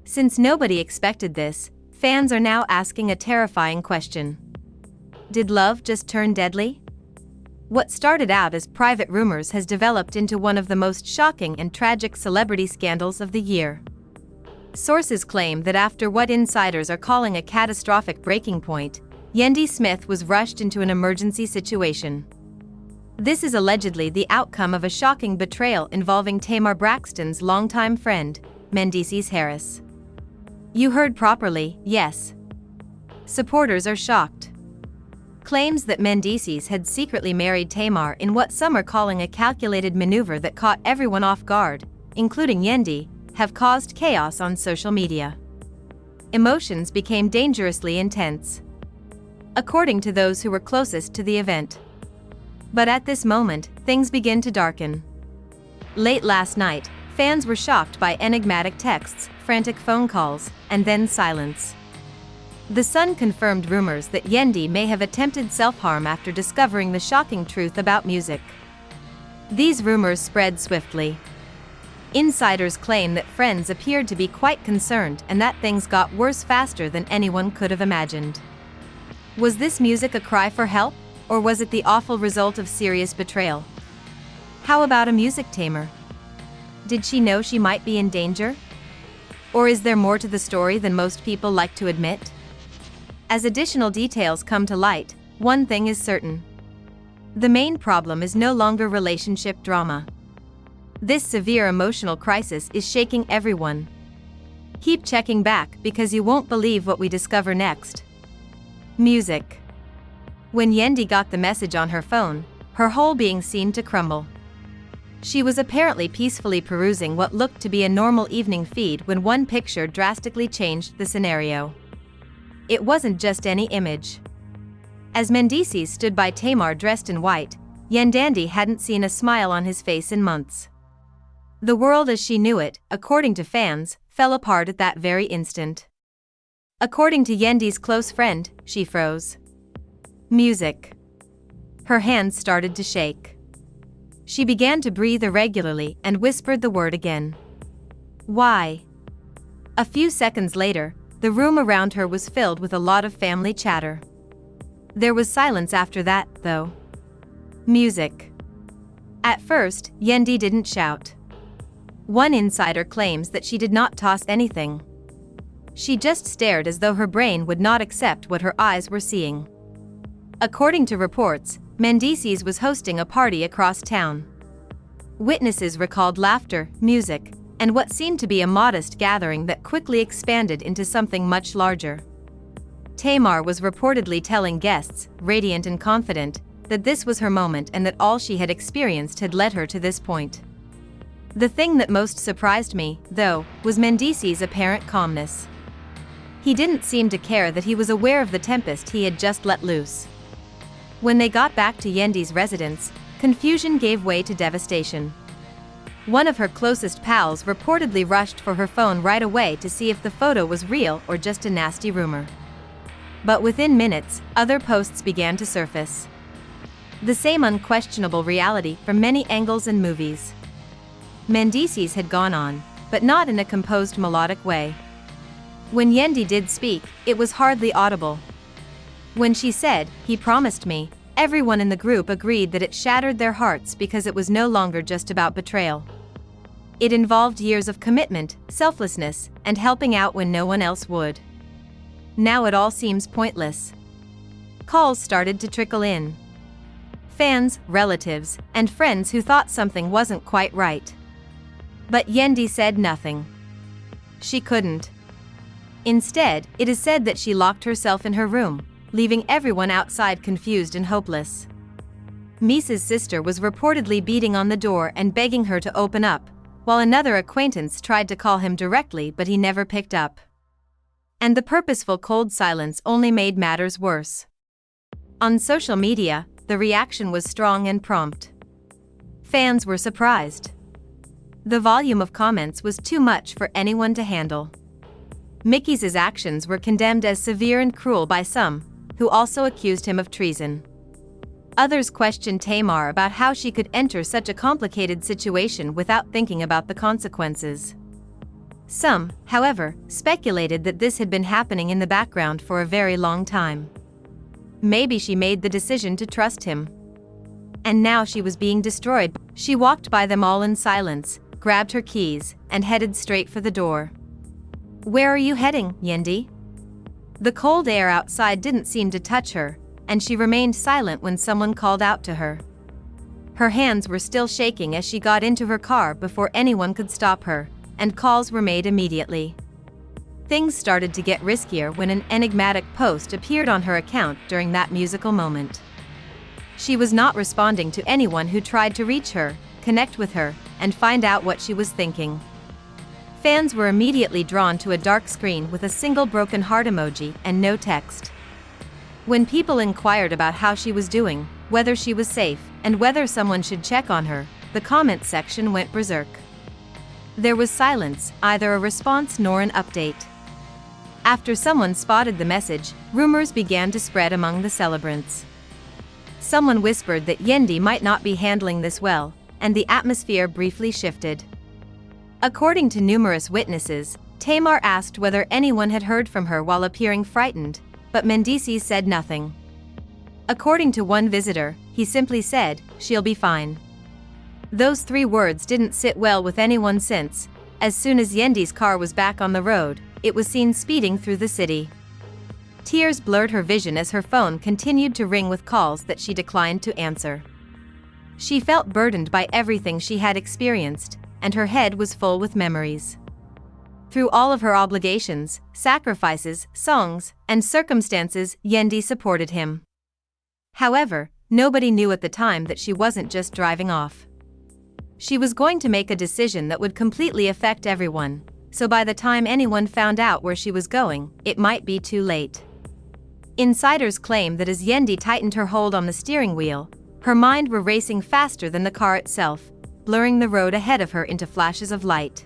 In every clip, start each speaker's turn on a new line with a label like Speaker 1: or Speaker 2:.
Speaker 1: Since nobody expected this, fans are now asking a terrifying question. Did love just turn deadly? What started out as private rumors has developed into one of the most shocking and tragic celebrity scandals of the year. Sources claim that after what insiders are calling a catastrophic breaking point, Yandy Smith was rushed into an emergency situation. This is allegedly the outcome of a shocking betrayal involving Tamar Braxton's longtime friend, Mendeecees Harris. You heard properly, yes. Supporters are shocked. Claims that Mendeecees had secretly married Tamar in what some are calling a calculated maneuver that caught everyone off guard, including Yandy, have caused chaos on social media. Emotions became dangerously intense, according to those who were closest to the event. But at this moment, things begin to darken. Late last night, fans were shocked by enigmatic texts, frantic phone calls, and then silence. The Sun confirmed rumors that Yandy may have attempted self-harm after discovering the shocking truth about music. These rumors spread swiftly. Insiders claim that friends appeared to be quite concerned and that things got worse faster than anyone could have imagined. Was this music a cry for help, or was it the awful result of serious betrayal? How about a music tamer? Did she know she might be in danger? Or is there more to the story than most people like to admit? As additional details come to light, one thing is certain. The main problem is no longer relationship drama. This severe emotional crisis is shaking everyone. Keep checking back because you won't believe what we discover next. Music. When Yandy got the message on her phone, her whole being seemed to crumble. She was apparently peacefully perusing what looked to be a normal evening feed when one picture drastically changed the scenario. It wasn't just any image. As Mendeecees stood by Tamar dressed in white, Yandy hadn't seen a smile on his face in months. The world as she knew it, according to fans, fell apart at that very instant. According to Yandy's close friend, she froze. Music. Her hands started to shake. She began to breathe irregularly and whispered the word again. Why? A few seconds later, the room around her was filled with a lot of family chatter. There was silence after that, though. Music. At first, Yandy didn't shout. One insider claims that she did not toss anything. She just stared as though her brain would not accept what her eyes were seeing. According to reports, Mendeecees was hosting a party across town. Witnesses recalled laughter, music, and what seemed to be a modest gathering that quickly expanded into something much larger. Tamar was reportedly telling guests, radiant and confident, that this was her moment and that all she had experienced had led her to this point. The thing that most surprised me, though, was Mendeecees' apparent calmness. He didn't seem to care that he was aware of the tempest he had just let loose. When they got back to Yandy's residence, confusion gave way to devastation. One of her closest pals reportedly rushed for her phone right away to see if the photo was real or just a nasty rumor. But within minutes, other posts began to surface. The same unquestionable reality from many angles and movies. Mendeecees had gone on, but not in a composed melodic way. When Yandy did speak, it was hardly audible. When she said, "He promised me," everyone in the group agreed that it shattered their hearts because it was no longer just about betrayal. It involved years of commitment, selflessness, and helping out when no one else would. Now it all seems pointless. Calls started to trickle in. Fans, relatives, and friends who thought something wasn't quite right. But Yandy said nothing. She couldn't. Instead, it is said that she locked herself in her room, leaving everyone outside confused and hopeless. Misa's sister was reportedly beating on the door and begging her to open up, while another acquaintance tried to call him directly but he never picked up. And the purposeful cold silence only made matters worse. On social media, the reaction was strong and prompt. Fans were surprised. The volume of comments was too much for anyone to handle. Mickey's actions were condemned as severe and cruel by some, who also accused him of treason. Others questioned Tamar about how she could enter such a complicated situation without thinking about the consequences. Some, however, speculated that this had been happening in the background for a very long time. Maybe she made the decision to trust him. And now she was being destroyed. She walked by them all in silence, grabbed her keys, and headed straight for the door. "Where are you heading, Yandy?" The cold air outside didn't seem to touch her, and she remained silent when someone called out to her. Her hands were still shaking as she got into her car before anyone could stop her, and calls were made immediately. Things started to get riskier when an enigmatic post appeared on her account during that musical moment. She was not responding to anyone who tried to reach her, connect with her, and find out what she was thinking. Fans were immediately drawn to a dark screen with a single broken heart emoji and no text. When people inquired about how she was doing, whether she was safe, and whether someone should check on her, the comment section went berserk. There was silence, either a response nor an update. After someone spotted the message, rumors began to spread among the celebrants. Someone whispered that Yandy might not be handling this well, and the atmosphere briefly shifted. According to numerous witnesses, Tamar asked whether anyone had heard from her while appearing frightened, but Mendeecees said nothing. According to one visitor, he simply said, "She'll be fine." Those 3 words didn't sit well with anyone since, as soon as Yandy's car was back on the road, it was seen speeding through the city. Tears blurred her vision as her phone continued to ring with calls that she declined to answer. She felt burdened by everything she had experienced, and her head was full with memories. Through all of her obligations, sacrifices, songs, and circumstances, Yandy supported him. However, nobody knew at the time that she wasn't just driving off. She was going to make a decision that would completely affect everyone, so by the time anyone found out where she was going, it might be too late. Insiders claim that as Yandy tightened her hold on the steering wheel, her mind were racing faster than the car itself, blurring the road ahead of her into flashes of light.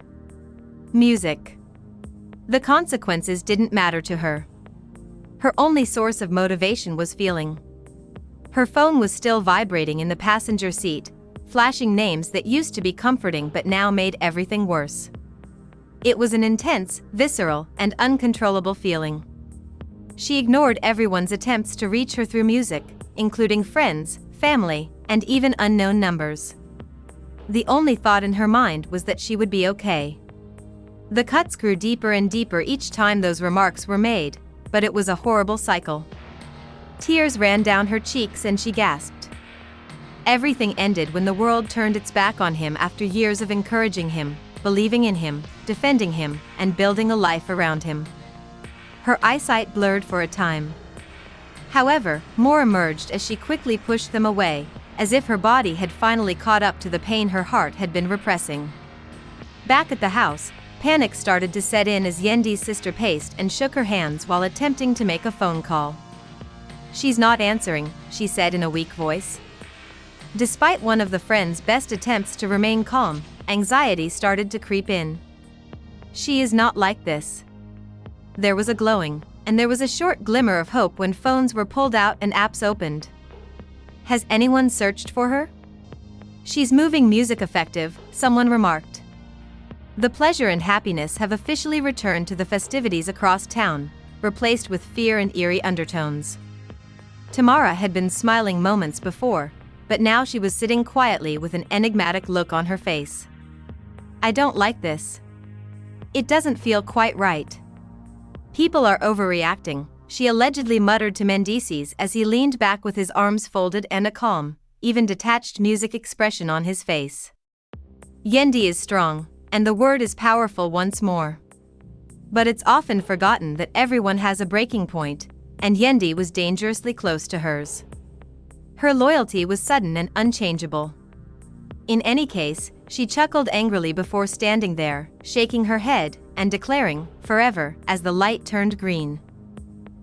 Speaker 1: Music. The consequences didn't matter to her. Her only source of motivation was feeling. Her phone was still vibrating in the passenger seat, flashing names that used to be comforting but now made everything worse. It was an intense, visceral, and uncontrollable feeling. She ignored everyone's attempts to reach her through music, including friends, family, and even unknown numbers. The only thought in her mind was that she would be okay. The cuts grew deeper and deeper each time those remarks were made, but it was a horrible cycle. Tears ran down her cheeks and she gasped. Everything ended when the world turned its back on him after years of encouraging him, believing in him, defending him, and building a life around him. Her eyesight blurred for a time. However, more emerged as she quickly pushed them away, as if her body had finally caught up to the pain her heart had been repressing. Back at the house, panic started to set in as Yandy's sister paced and shook her hands while attempting to make a phone call. "She's not answering," she said in a weak voice. Despite one of the friend's best attempts to remain calm, anxiety started to creep in. "She is not like this." There was a glowing, and there was a short glimmer of hope when phones were pulled out and apps opened. "Has anyone searched for her?" "She's moving music effective," someone remarked. The pleasure and happiness have officially returned to the festivities across town, replaced with fear and eerie undertones. Tamara had been smiling moments before, but now she was sitting quietly with an enigmatic look on her face. "I don't like this. It doesn't feel quite right. People are overreacting," she allegedly muttered to Mendeecees as he leaned back with his arms folded and a calm, even detached music expression on his face. Yandy is strong, and the word is powerful once more. But it's often forgotten that everyone has a breaking point, and Yandy was dangerously close to hers. Her loyalty was sudden and unchangeable. In any case, she chuckled angrily before standing there, shaking her head, and declaring, "Forever," as the light turned green.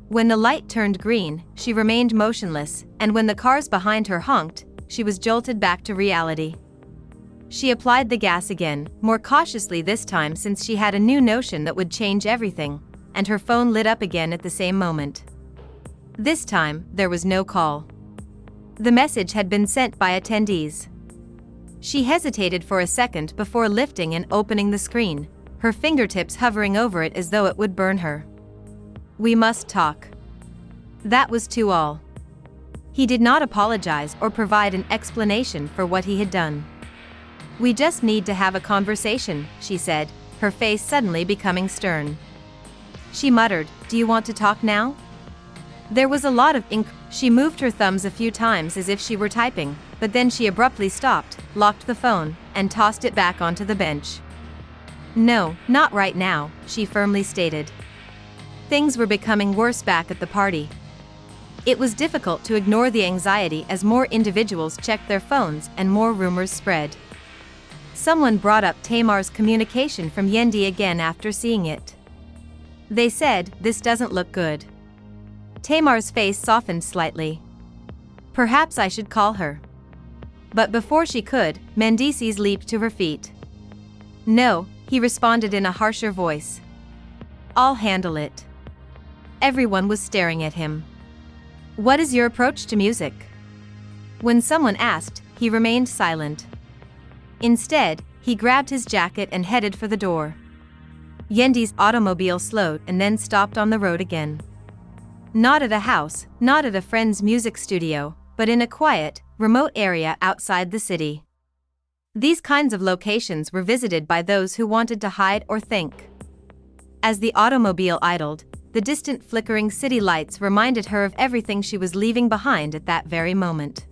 Speaker 1: When the light turned green, she remained motionless, and when the cars behind her honked, she was jolted back to reality. She applied the gas again, more cautiously this time since she had a new notion that would change everything, and her phone lit up again at the same moment. This time, there was no call. The message had been sent by attendees. She hesitated for a second before lifting and opening the screen, her fingertips hovering over it as though it would burn her. "We must talk." That was all. He did not apologize or provide an explanation for what he had done. "We just need to have a conversation," she said, her face suddenly becoming stern. She muttered, "Do you want to talk now?" There was a lot of ink. She moved her thumbs a few times as if she were typing, but then she abruptly stopped, locked the phone, and tossed it back onto the bench. "No, not right now," she firmly stated. Things were becoming worse back at the party. It was difficult to ignore the anxiety as more individuals checked their phones and more rumors spread. Someone brought up Tamar's communication from Yandy again after seeing it. They said, "This doesn't look good." Tamar's face softened slightly. "Perhaps I should call her." But before she could, Mendeecees leaped to her feet. "No," he responded in a harsher voice. "I'll handle it." Everyone was staring at him. "What is your approach to music?" When someone asked, he remained silent. Instead, he grabbed his jacket and headed for the door. Yandy's automobile slowed and then stopped on the road again. Not at a house, not at a friend's music studio, but in a quiet, remote area outside the city. These kinds of locations were visited by those who wanted to hide or think. As the automobile idled, the distant flickering city lights reminded her of everything she was leaving behind at that very moment.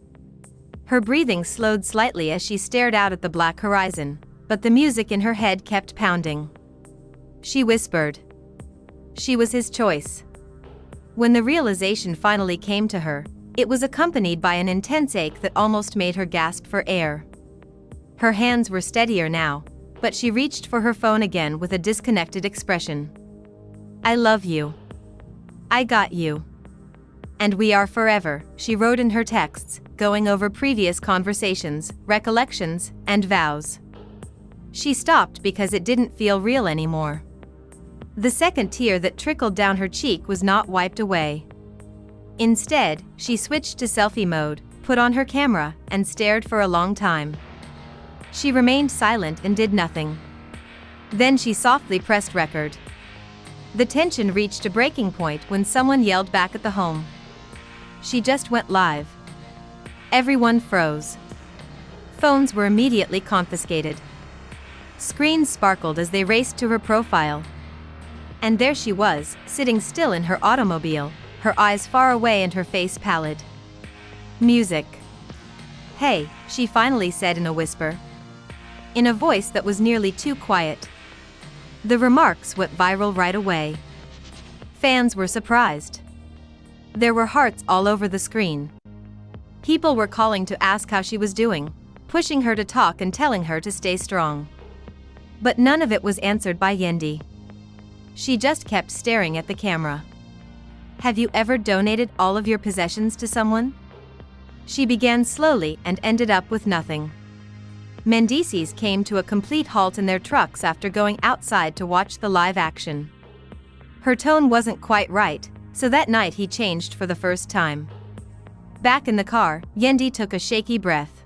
Speaker 1: Her breathing slowed slightly as she stared out at the black horizon, but the music in her head kept pounding. She whispered. She was his choice. When the realization finally came to her, it was accompanied by an intense ache that almost made her gasp for air. Her hands were steadier now, but she reached for her phone again with a disconnected expression. "I love you. I got you. And we are forever," she wrote in her texts, going over previous conversations, recollections, and vows. She stopped because it didn't feel real anymore. The second tear that trickled down her cheek was not wiped away. Instead, she switched to selfie mode, put on her camera, and stared for a long time. She remained silent and did nothing. Then she softly pressed record. The tension reached a breaking point when someone yelled back at the home. She just went live. Everyone froze. Phones were immediately confiscated. Screens sparkled as they raced to her profile. And there she was, sitting still in her automobile, her eyes far away and her face pallid. "Music." "Hey," she finally said in a whisper. In a voice that was nearly too quiet. The remarks went viral right away. Fans were surprised. There were hearts all over the screen. People were calling to ask how she was doing, pushing her to talk and telling her to stay strong. But none of it was answered by Yandy. She just kept staring at the camera. "Have you ever donated all of your possessions to someone?" She began slowly and ended up with nothing. Mendeecees came to a complete halt in their trucks after going outside to watch the live action. Her tone wasn't quite right, so that night he changed for the first time. Back in the car, Yandy took a shaky breath.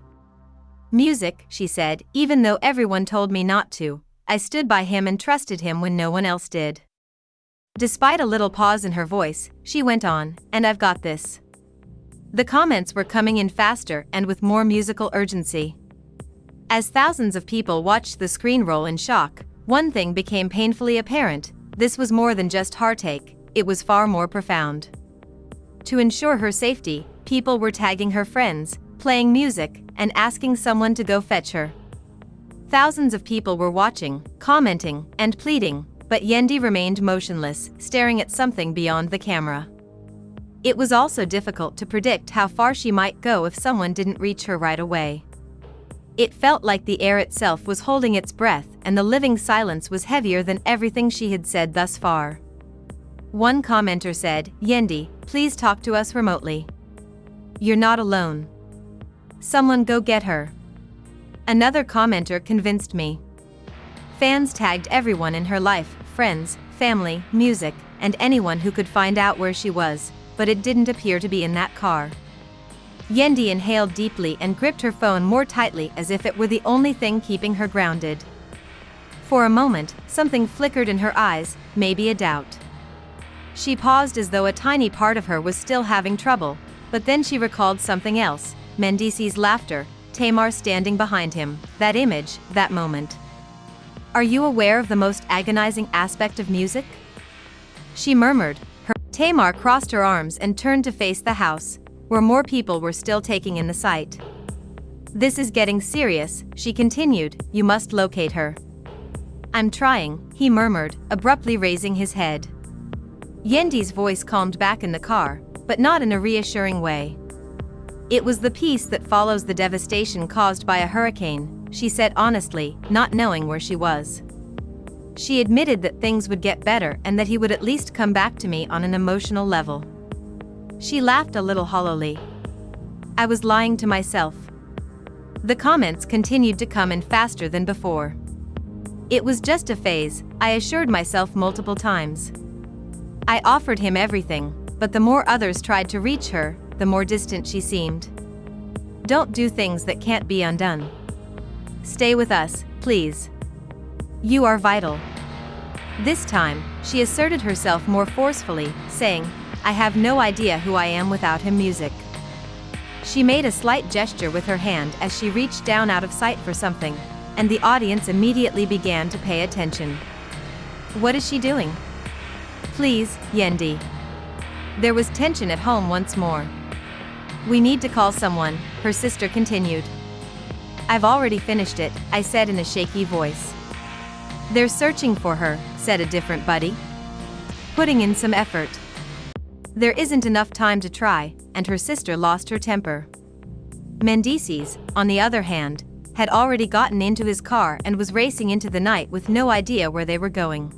Speaker 1: "Music," she said, "even though everyone told me not to, I stood by him and trusted him when no one else did." Despite a little pause in her voice, she went on, "And I've got this." The comments were coming in faster and with more musical urgency. As thousands of people watched the screen roll in shock, one thing became painfully apparent: this was more than just heartache, it was far more profound. To ensure her safety, people were tagging her friends, playing music, and asking someone to go fetch her. Thousands of people were watching, commenting, and pleading, but Yandy remained motionless, staring at something beyond the camera. It was also difficult to predict how far she might go if someone didn't reach her right away. It felt like the air itself was holding its breath and the living silence was heavier than everything she had said thus far. One commenter said, "Yandy, please talk to us remotely. You're not alone. Someone go get her." Another commenter convinced me. Fans tagged everyone in her life, friends, family, music, and anyone who could find out where she was, but it didn't appear to be in that car. Yandy inhaled deeply and gripped her phone more tightly as if it were the only thing keeping her grounded. For a moment, something flickered in her eyes, maybe a doubt. She paused as though a tiny part of her was still having trouble, but then she recalled something else, Mendeecees' laughter, Tamar standing behind him, that image, that moment. Are you aware of the most agonizing aspect of music? She murmured. Tamar crossed her arms and turned to face the house, where more people were still taking in the sight. This is getting serious, she continued, you must locate her. I'm trying, he murmured, abruptly raising his head. Yandy's voice calmed back in the car, but not in a reassuring way. It was the peace that follows the devastation caused by a hurricane, she said honestly, not knowing where she was. She admitted that things would get better and that he would at least come back to me on an emotional level. She laughed a little hollowly. I was lying to myself. The comments continued to come in faster than before. It was just a phase, I assured myself multiple times. I offered him everything, but the more others tried to reach her, the more distant she seemed. Don't do things that can't be undone. Stay with us, please. You are vital. This time, she asserted herself more forcefully, saying, I have no idea who I am without him. Music. She made a slight gesture with her hand as she reached down out of sight for something, and the audience immediately began to pay attention. What is she doing? Please, Yandy. There was tension at home once more. We need to call someone, her sister continued. I've already finished it, I said in a shaky voice. They're searching for her, said a different buddy. Putting in some effort. There isn't enough time to try, and her sister lost her temper. Mendeecees, on the other hand, had already gotten into his car and was racing into the night with no idea where they were going.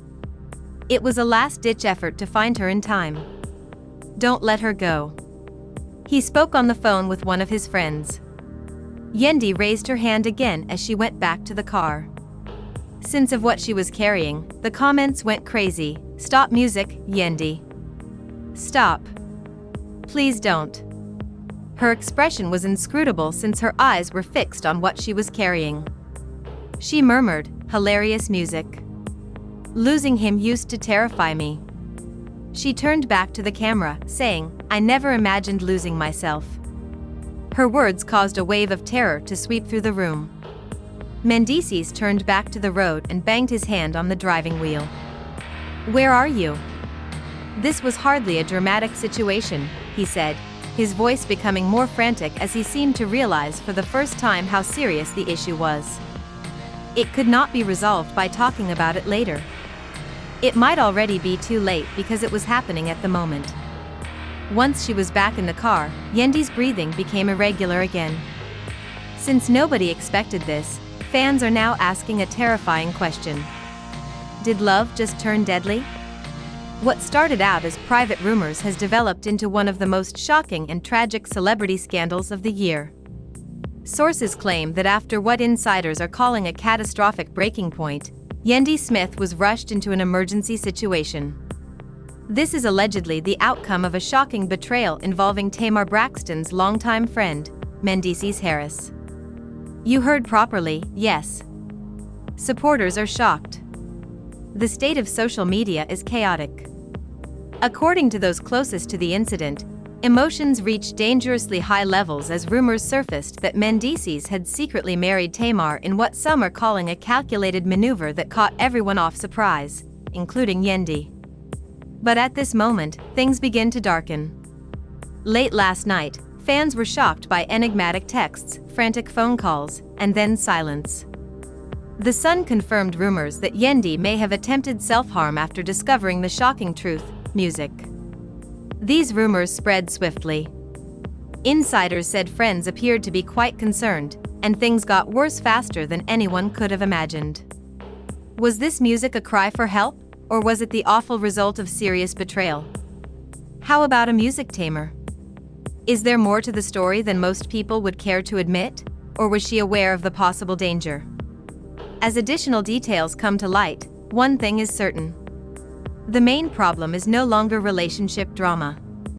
Speaker 1: It was a last-ditch effort to find her in time. Don't let her go. He spoke on the phone with one of his friends. Yandy raised her hand again as she went back to the car. Since of what she was carrying, the comments went crazy. Stop music, Yandy. Stop. Please don't. Her expression was inscrutable since her eyes were fixed on what she was carrying. She murmured, hilarious music. Losing him used to terrify me. She turned back to the camera, saying, I never imagined losing myself. Her words caused a wave of terror to sweep through the room. Mendeecees turned back to the road and banged his hand on the driving wheel. Where are you? This was hardly a dramatic situation, he said, his voice becoming more frantic as he seemed to realize for the first time how serious the issue was. It could not be resolved by talking about it later. It might already be too late because it was happening at the moment. Once she was back in the car, Yandy's breathing became irregular again. Since nobody expected this, fans are now asking a terrifying question. Did love just turn deadly? What started out as private rumors has developed into one of the most shocking and tragic celebrity scandals of the year. Sources claim that after what insiders are calling a catastrophic breaking point, Yandy Smith was rushed into an emergency situation. This is allegedly the outcome of a shocking betrayal involving Tamar Braxton's longtime friend, Mendeecees Harris. You heard properly, yes. Supporters are shocked. The state of social media is chaotic. According to those closest to the incident, emotions reached dangerously high levels as rumors surfaced that Mendeecees had secretly married Tamar in what some are calling a calculated maneuver that caught everyone off surprise, including Yandy. But at this moment, things begin to darken. Late last night, fans were shocked by enigmatic texts, frantic phone calls, and then silence. The Sun confirmed rumors that Yandy may have attempted self-harm after discovering the shocking truth, music. These rumors spread swiftly. Insiders said friends appeared to be quite concerned, and things got worse faster than anyone could have imagined. Was this music a cry for help, or was it the awful result of serious betrayal? How about a music tamer? Is there more to the story than most people would care to admit, or was she aware of the possible danger? As additional details come to light, one thing is certain. The main problem is no longer relationship drama.